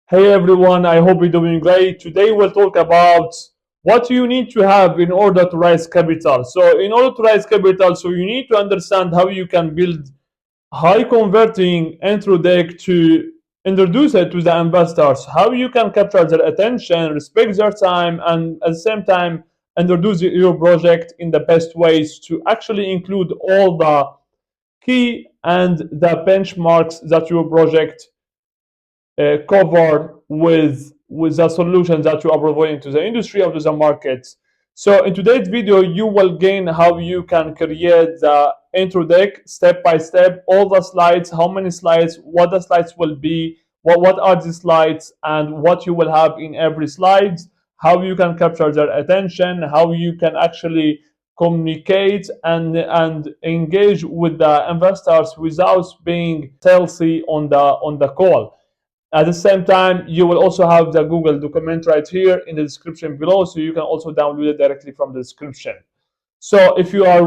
Hey everyone, I hope you're doing great. Today we'll talk about what you need to have in order to raise capital. So in order to raise capital, you need to understand how you can build high converting intro deck to introduce it to the investors, how you can capture their attention, respect their time, and at the same time introduce your project in the best ways to actually include all the key and the benchmarks that your project covered with the solutions that you are providing to the industry or to the markets. So in today's video, you will gain how you can create the intro deck step by step, all the slides, how many slides, what the slides will be, what are the slides, and what you will have in every slide, how you can capture their attention, how you can actually communicate and engage with the investors without being salesy on the call. At the same time, you will also have the Google document right here in the description below, so you can also download it directly from the description. So if you are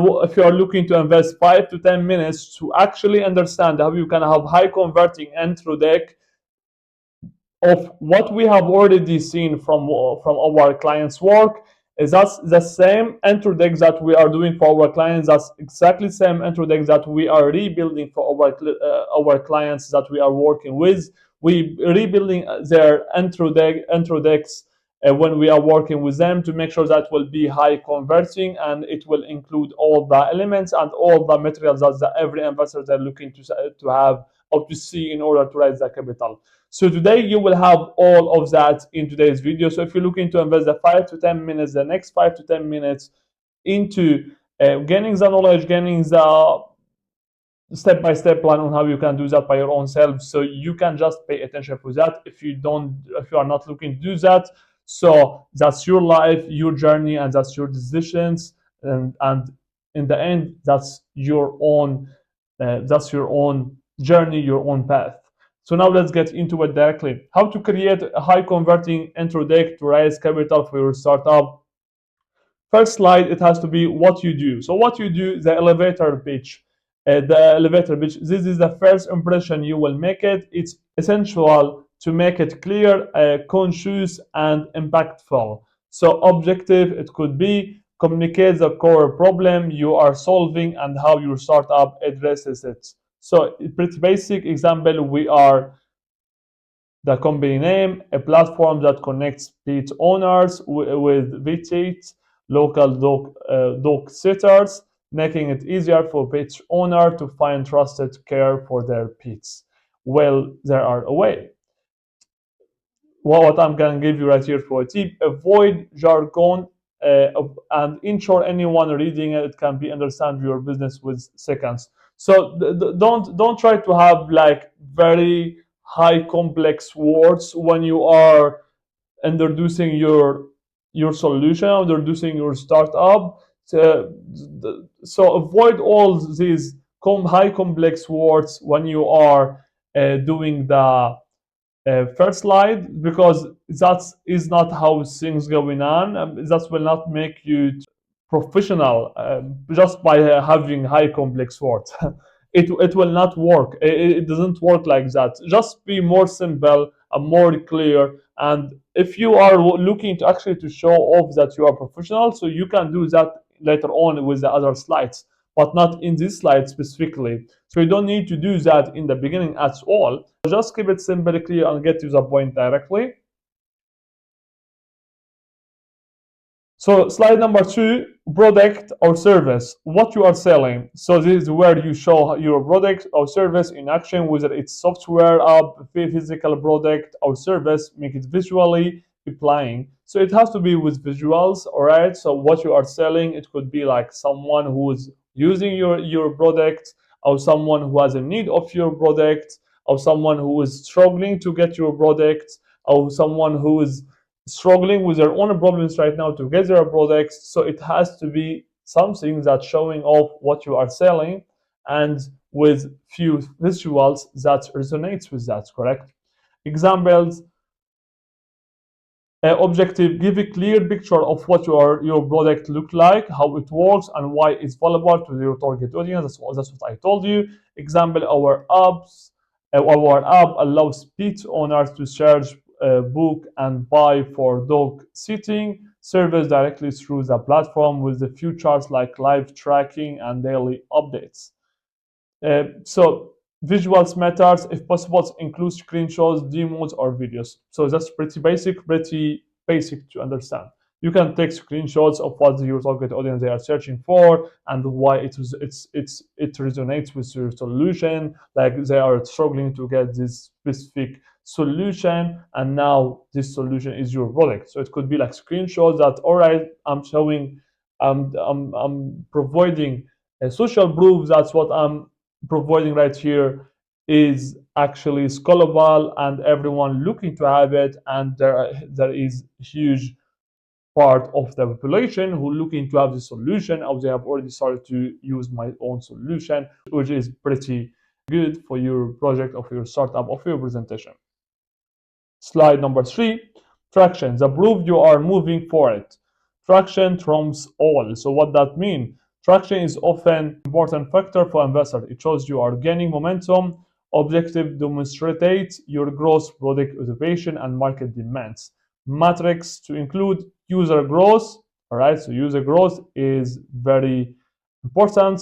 looking to invest 5 to 10 minutes to actually understand how you can have high converting intro deck of what we have already seen from our clients' work, is that's the same intro deck that we are doing for our clients. That's exactly the same intro deck that we are rebuilding for our clients that we are working with. We rebuilding their intro decks when we are working with them to make sure that will be high converting, and it will include all the elements and all the materials that every investor is looking to have or to see in order to raise the capital. So today you will have all of that in today's video. So if you're looking to invest the 5 to 10 minutes, the next 5 to 10 minutes into gaining the knowledge, gaining the step-by-step plan on how you can do that by your own self, so you can just pay attention for that. If you are not looking to do that, so that's your life, your journey, and that's your decisions, and in the end, that's your own journey, your own path. So now let's get into it directly. How to create a high converting intro deck to raise capital for your startup. First slide, it has to be what you do. So what you do, the elevator pitch. This is the first impression you will make it. It's essential to make it clear, conscious, and impactful. So objective, it could be communicate the core problem you are solving and how your startup addresses it. So pretty basic example, we are the company name, a platform that connects pet owners with vets, local dog sitters, making it easier for pet owner to find trusted care for their pets while they are away. What I'm going to give you right here for a tip: avoid jargon and ensure anyone reading it can be understand your business with seconds. So don't try to have like very high complex words when you are introducing your solution or introducing your startup. So avoid all these high complex words when you are doing the first slide, because that is not how things going on. That will not make you professional just by having high complex words. It will not work. It doesn't work like that. Just be more simple and more clear. And if you are looking to actually to show off that you are professional, so you can do that later on with the other slides, but not in this slide specifically. So you don't need to do that in the beginning at all. Just keep it simple, clear, and get to the point directly. So slide number 2, product or service, what you are selling. So this is where you show your product or service in action, whether it's software, app, physical product or service, make it visually applying. So it has to be with visuals, all right? So what you are selling, it could be like someone who is using your product, or someone who has a need of your product, or someone who is struggling to get your product, or someone who is struggling with their own problems right now to get their products. So it has to be something that's showing off what you are selling, and with few visuals that resonates with that, correct? Examples, objective, give a clear picture of what your product look like, how it works, and why it's valuable to your target audience. That's what I told you. Example, our app allows pet owners to search book and buy for dog sitting service directly through the platform with the features like live tracking and daily updates. So visuals matters. If possible, include screenshots, demos, or videos. So that's pretty basic to understand. You can take screenshots of what your target audience they are searching for and why it resonates with your solution. Like they are struggling to get this specific solution, and now this solution is your product. So it could be like screenshots that, all right, I'm showing, I'm providing a social proof. That's what I'm providing right here is actually scalable and everyone looking to have it, and there is huge part of the population who looking to have the solution, or they have already started to use my own solution, which is pretty good for your project or for your startup or for your presentation. Slide number 3, traction, the proof you are moving for it. Traction trumps all. So what that means? Traction is often an important factor for investors. It shows you are gaining momentum. Objective demonstrates your growth, product innovation, and market demands. Metrics to include user growth. All right, so user growth is very important.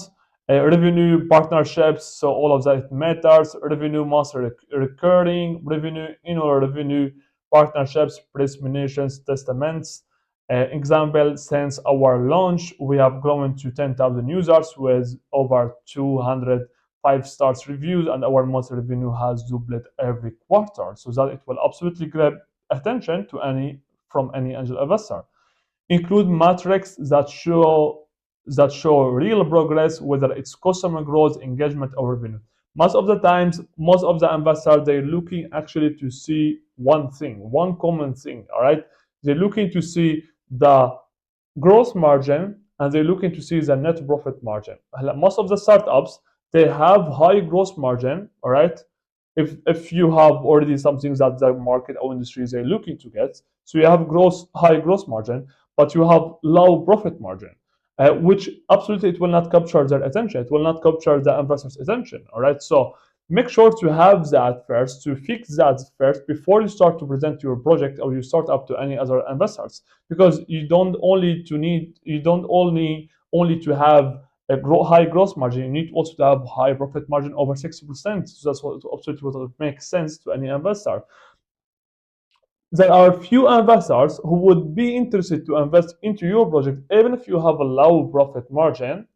Revenue, partnerships, so all of that matters. Revenue, monthly recurring revenue, annual revenue, partnerships, presentations, testaments. Example, since our launch, we have grown to 10,000 users with over 200 5-star reviews, and our monthly revenue has doubled every quarter. So that it will absolutely grab attention to from any angel investor. Include metrics that show real progress, whether it's customer growth, engagement, or revenue. Most of the times, most of the investors, they're looking actually to see one thing, one common thing. All right, they're looking to see the gross margin and they're looking to see the net profit margin. Most of the startups, they have high gross margin. All right, if you have already something that the market or industry is looking to get, so you have high gross margin, but you have low profit margin, which absolutely it will not capture their attention. It will not capture the investors' attention. All right, so make sure to have that first, to fix that first before you start to present your project or you start up to any other investors, because you don't only to have a high gross margin, you need also to have high profit margin over 60%. So that's what absolutely what makes sense to any investor. There are few investors who would be interested to invest into your project even if you have a low profit margin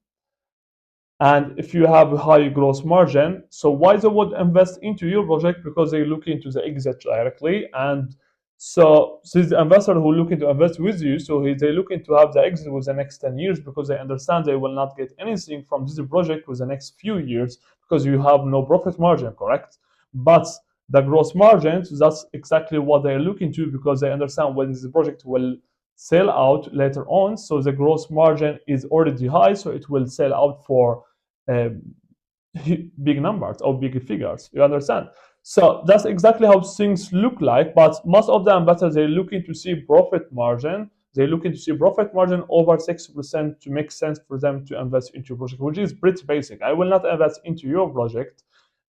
and if you have a high gross margin. So why they would invest into your project? Because they look into the exit directly, and so the investor who looking to invest with you, so they looking to have the exit with the next 10 years because they understand they will not get anything from this project with the next few years because you have no profit margin, correct? But the gross margins, that's exactly what they're looking to because they understand when this project will sell out later on. So the gross margin is already high, so it will sell out for uh, big numbers or big figures. You understand? So that's exactly how things look like. But most of the investors, they're looking to see profit margin. They're looking to see profit margin over 60% to make sense for them to invest into your project, which is pretty basic. I will not invest into your project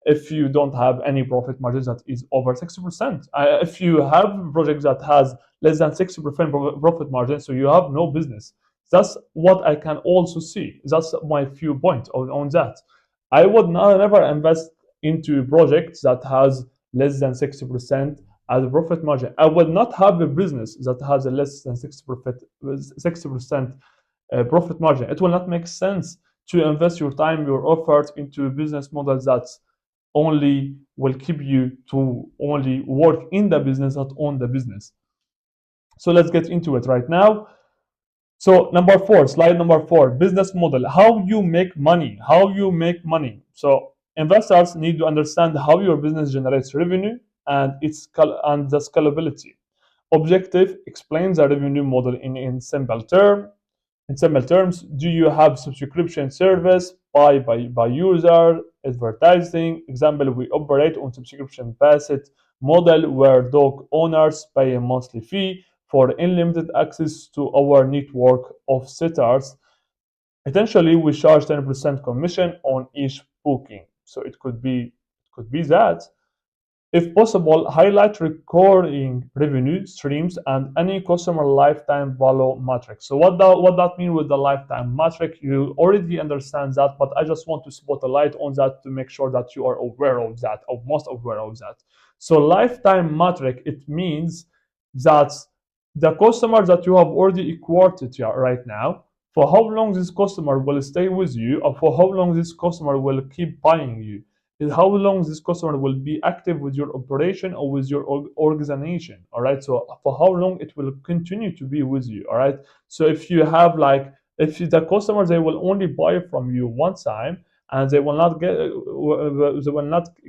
if you don't have any profit margin that is over 60%. If you have a project that has less than 60% profit margin, so you have no business. That's what I can also see. That's my viewpoint on that. I would never invest into a project that has less than 60% as a profit margin. I will not have a business that has a less than 60% profit margin. It will not make sense to invest your time, your effort into a business model that only will keep you to only work in the business, not own the business. So let's get into it right now. So number 4, slide number 4, business model, how you make money, So investors need to understand how your business generates revenue and the scalability. Objective explains the revenue model in simple terms. In simple terms, do you have subscription service, by user, advertising? Example, we operate on subscription based model where dog owners pay a monthly fee for unlimited access to our network of sitters. Essentially, we charge 10% commission on each booking. So it could be that. If possible, highlight recurring revenue streams and any customer lifetime value metric. So what that mean with the lifetime metric? You already understand that, but I just want to spot a light on that to make sure that you are aware of that, or most aware of that. So lifetime metric, it means that the customer that you have already acquired right now, for how long this customer will stay with you, or for how long this customer will keep buying you, is how long this customer will be active with your operation or with your organization. All right, so for how long it will continue to be with you. All right, so if you have like, if the customers, they will only buy from you one time, and they will not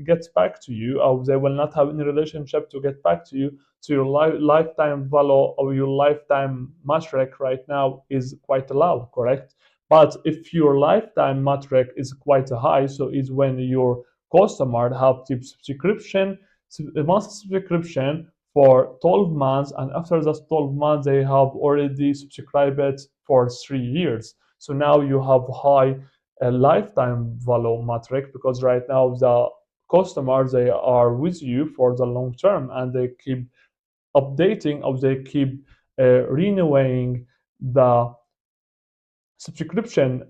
get back to you, or they will not have any relationship to get back to you, so your lifetime value or your lifetime metric right now is quite low, correct? But if your lifetime metric is quite high, so it's when your customer have the subscription, a monthly subscription for 12 months, and after those 12 months they have already subscribed it for 3 years. So now you have high lifetime value metric, because right now the customers, they are with you for the long term, and they keep updating, or they keep renewing the subscription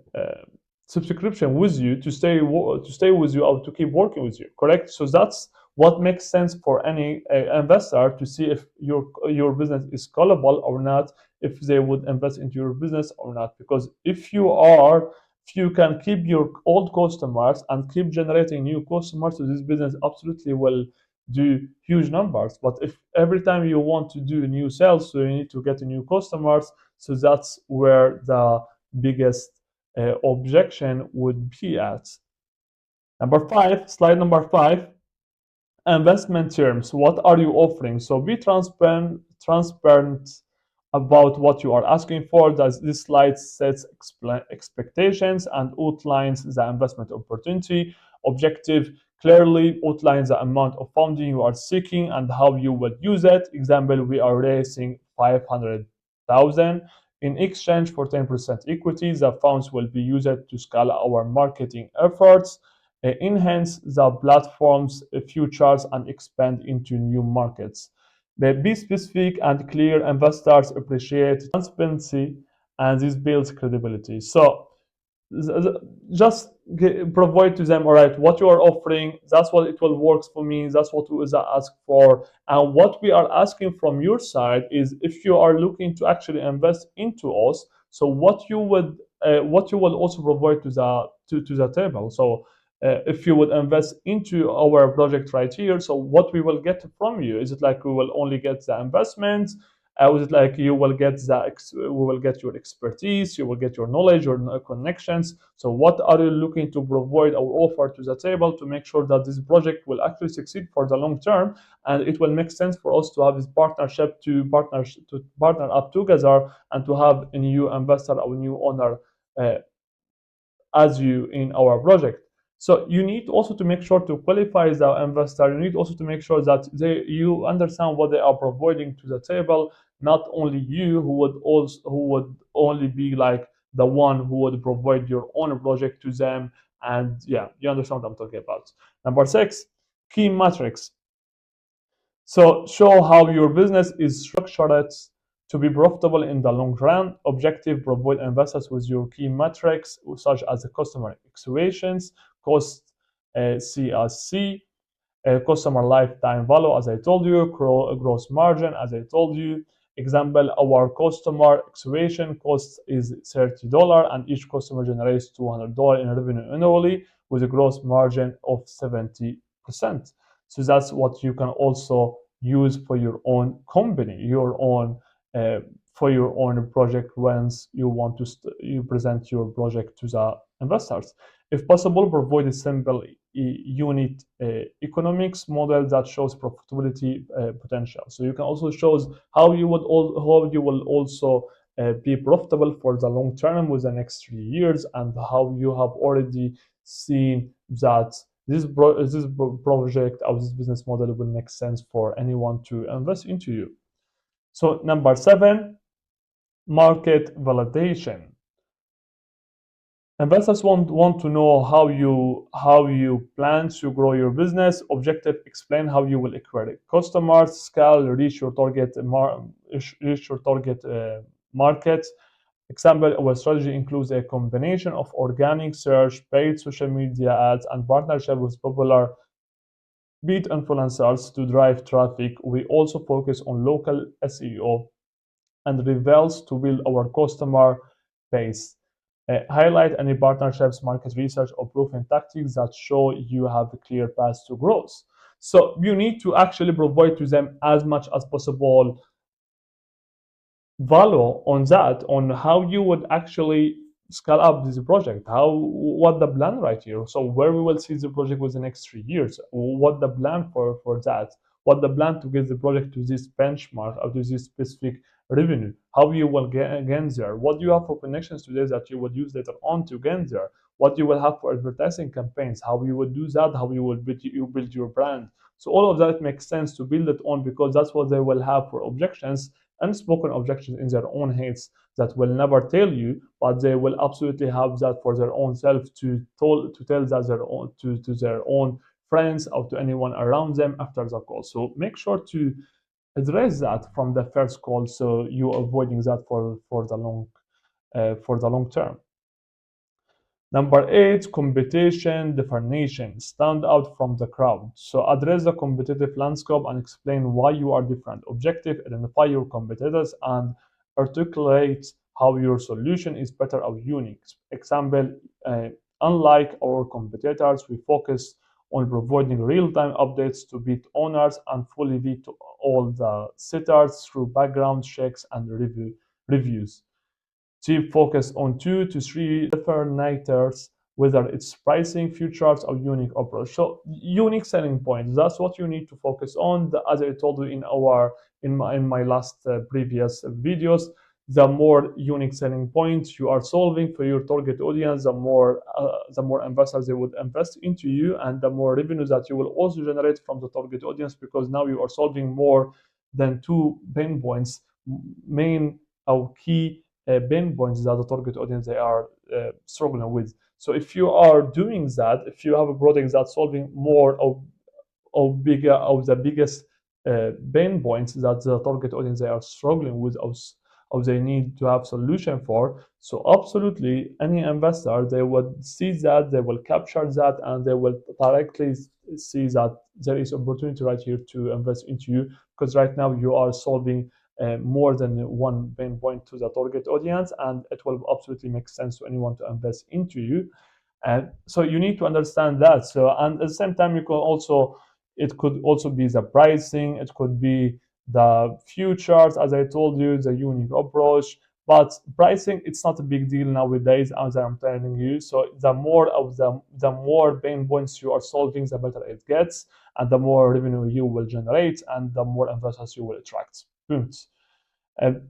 subscription with you to stay with you, or to keep working with you, correct? So that's what makes sense for any investor, to see if your business is scalable or not, if they would invest into your business or not. Because if you can keep your old customers and keep generating new customers, so this business absolutely will do huge numbers. But if every time you want to do new sales, so you need to get new customers, so that's where the biggest objection would be at. Number five, slide number five, investment terms. What are you offering? So be transparent about what you are asking for. This slide sets expectations and outlines the investment opportunity. Objective clearly outlines the amount of funding you are seeking and how you will use it. Example, we are raising 500,000 in exchange for 10% equity. The funds will be used to scale our marketing efforts, enhance the platform's features, and expand into new markets. Be specific and clear. Investors appreciate transparency, and this builds credibility. So just provide to them, all right, what you are offering, that's what it will work for me, that's what we ask for. And what we are asking from your side is, if you are looking to actually invest into us, so what you will also provide to the table. So if you would invest into our project right here, so what we will get from you, is it like we will only get the investment? Is it like you will get we will get your expertise, you will get your knowledge, your connections? So what are you looking to provide or offer to the table to make sure that this project will actually succeed for the long term, and it will make sense for us to have this partnership, to partner up together, and to have a new investor or a new owner as you in our project. So you need also to make sure to qualify the investor. You need also to make sure that you understand what they are providing to the table. Not only you who would only be like the one who would provide your own project to them. And yeah, you understand what I'm talking about. Number six, key metrics. So show how your business is structured to be profitable in the long run. Objective, provide investors with your key metrics, such as the customer acquisitions, cost, CAC, customer lifetime value, as I told you, gross margin, as I told you. Example, our customer acquisition cost is $30, and each customer generates $200 in revenue annually, with a gross margin of 70%. So that's what you can also use for your own company, your own for your own project, once you want to you present your project to the investors. If possible, provide a simple unit economics model that shows profitability potential. So you can also show how you will also be profitable for the long term with the next 3 years, and how you have already seen that this project or this business model will make sense for anyone to invest into you. So number seven, market validation. Investors want to know how you plan to grow your business. Objective: explain how you will acquire customers, scale, reach your target market. Example: our strategy includes a combination of organic search, paid social media ads, and partnership with popular beat influencers to drive traffic. We also focus on local SEO and reveals to build our customer base. Highlight any partnerships, market research, or proven tactics that show you have a clear path to growth. So you need to actually provide to them as much as possible value on that, on how you would actually scale up this project, how what the plan right here, so where we will see the project within the next 3 years, what the plan for that, what the plan to get the project to this benchmark or to this specific revenue, how you will get there, what do you have for connections today that you would use later on to get there, what you will have for advertising campaigns, how you would do that, how you will build your brand. So all of that makes sense to build it on, because that's what they will have for objections, unspoken objections in their own heads that will never tell you, but they will absolutely have that for their own self to tell that to their own friends or to anyone around them after the call. So make sure to address that from the first call, so you're avoiding that for the long term. Number 8, competition definition. Stand out from the crowd. So address the competitive landscape and explain why you are different. Objective: identify your competitors and articulate how your solution is better or unique. Example: unlike our competitors, we focus on providing real-time updates to beat owners and fully vet all the sitters through background checks and reviews. Chief focus on 2 to 3 differentiators, whether it's pricing, features, or unique approach. So unique selling points. That's what you need to focus on. As I told you in my last previous videos, the more unique selling points you are solving for your target audience, the more investors they would invest into you, and the more revenues that you will also generate from the target audience, because now you are solving more than 2 pain points, main or key pain points that the target audience they are struggling with. So if you are doing that, if you have a product that's solving more of the biggest pain points that the target audience they are struggling with, or they need to have solution for, so absolutely any investor they would see that, they will capture that, and they will directly see that there is opportunity right here to invest into you, because right now you are solving more than one pain point to the target audience, and it will absolutely make sense to anyone to invest into you. And so you need to understand that. So, and at the same time, it could also be the pricing, it could be the futures, as I told you, the unique approach. But pricing, it's not a big deal nowadays, as I'm telling you. So the more pain points you are solving, the better it gets, and the more revenue you will generate, and the more investors you will attract. And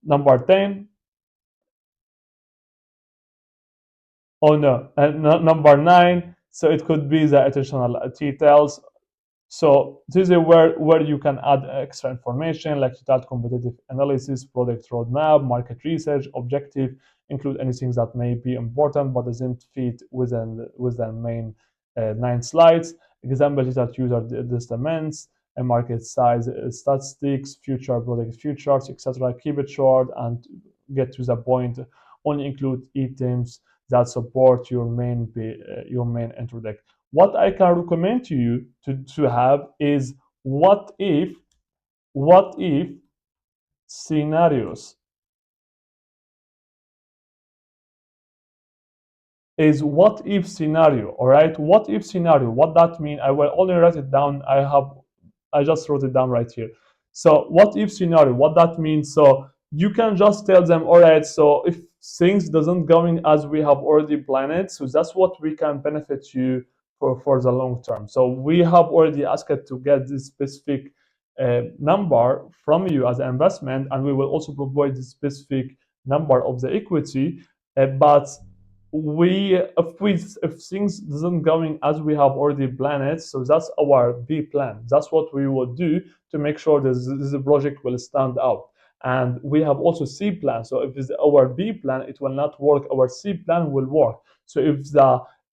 number 10, oh no, and number 9, so it could be the additional details. So this is where you can add extra information, like that competitive analysis, product roadmap, market research. Objective: include anything that may be important but doesn't fit within main 9 slides. Example is that user estimates, a market size, statistics, future product futures, etc. Keep it short and get to the point. Only include items that support your main introduction. What I can recommend to you to have is what if scenarios. Is what if scenario. All right, what if scenario, what that mean, I will only write it down. I just wrote it down right here. So what if scenario, what that means, so you can just tell them, all right, so if things doesn't going as we have already planned it, so that's what we can benefit you for the long term. So we have already asked to get this specific number from you as an investment, and we will also provide the specific number of the equity. But if things doesn't going as we have already planned it, so that's our B plan. That's what we will do to make sure that this project will stand out. And we have also C plan. So if it's our B plan, it will not work. Our C plan will work. So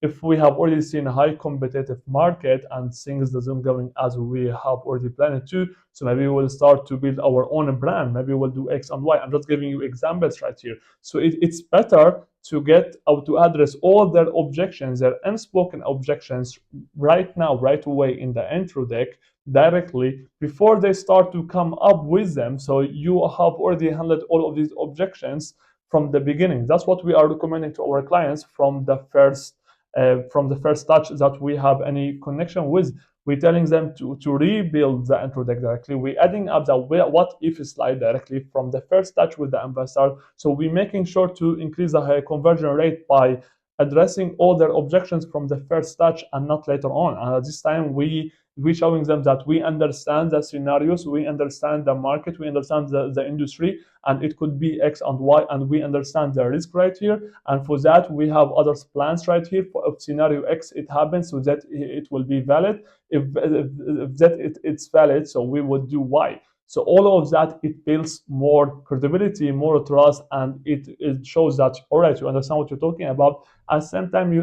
if we have already seen a high competitive market and things doesn't going as we have already planned to, so maybe we'll start to build our own brand. Maybe we'll do X and Y. I'm just giving you examples right here. So it's better to get out to address all their objections, their unspoken objections right now, right away in the intro deck directly before they start to come up with them. So you have already handled all of these objections from the beginning. That's what we are recommending to our clients from the first touch that we have any connection with. We're telling them to rebuild the intro deck directly. We're adding up the what if slide directly from the first touch with the investor. So we're making sure to increase the conversion rate by addressing all their objections from the first touch and not later on. And at this time, we showing them that we understand the scenarios, we understand the market, we understand the industry, and it could be X and Y, and we understand the risk right here. And for that, we have other plans right here. For if scenario X it happens, so that it will be valid. If that it's valid, so we would do Y. So all of that, it builds more credibility, more trust, and it shows that, all right, you understand what you're talking about. At the same time,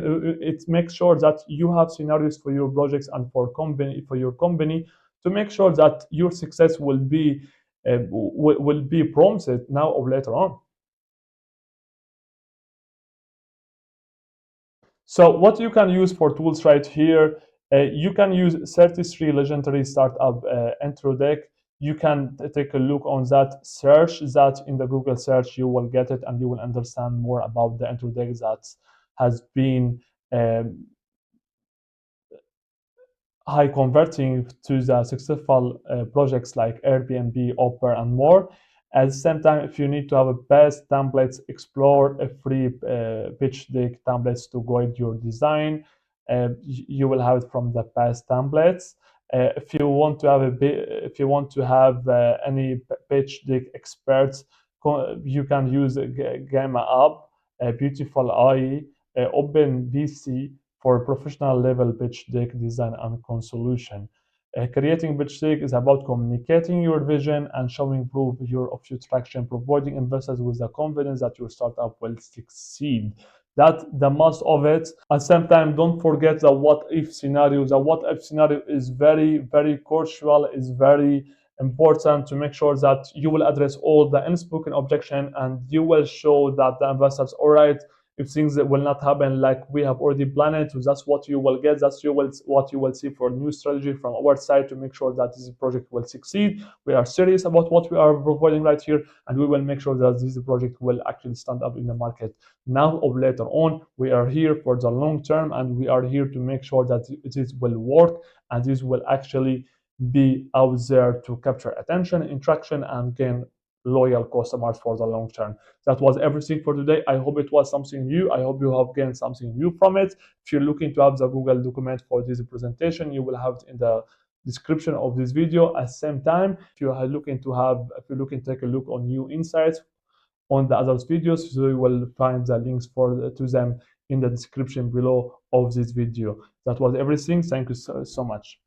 it makes sure that you have scenarios for your projects and for your company to make sure that your success will be promised now or later on. So what you can use for tools right here, you can use 33 legendary startup intro deck. You can take a look on that, search that in the Google search, you will get it and you will understand more about the intro deck that has been high converting to the successful projects like Airbnb, Opera, and more. At the same time, if you need to have a best templates, explore a free pitch deck templates to guide your design. You will have it from the past templates. If you want to have if you want to have any pitch deck experts, you can use Gamma Up, Beautiful AI, OpenBC, for professional level pitch deck design and convolution. Creating pitch deck is about communicating your vision and showing proof of your traction, providing investors with the confidence that your startup will succeed. That's the most of it. At the same time, don't forget the what if scenario. The what if scenario is very, very crucial, is very important to make sure that you will address all the unspoken objection and you will show that the investors, all right, if things that will not happen like we have already planned, so that's what you will get. That's what you will see for new strategy from our side to make sure that this project will succeed. We are serious about what we are providing right here, and we will make sure that this project will actually stand up in the market now or later on. We are here for the long term, and we are here to make sure that this will work and this will actually be out there to capture attention, interaction, and gain loyal customers for the long term. That was everything for today. I hope it was something new. I hope you have gained something new from it. If you're looking to have the Google document for this presentation, you will have it in the description of this video. At the same time, if you're looking to take a look on new insights on the other videos, so you will find the links to them in the description below of this video. That was everything. Thank you so much.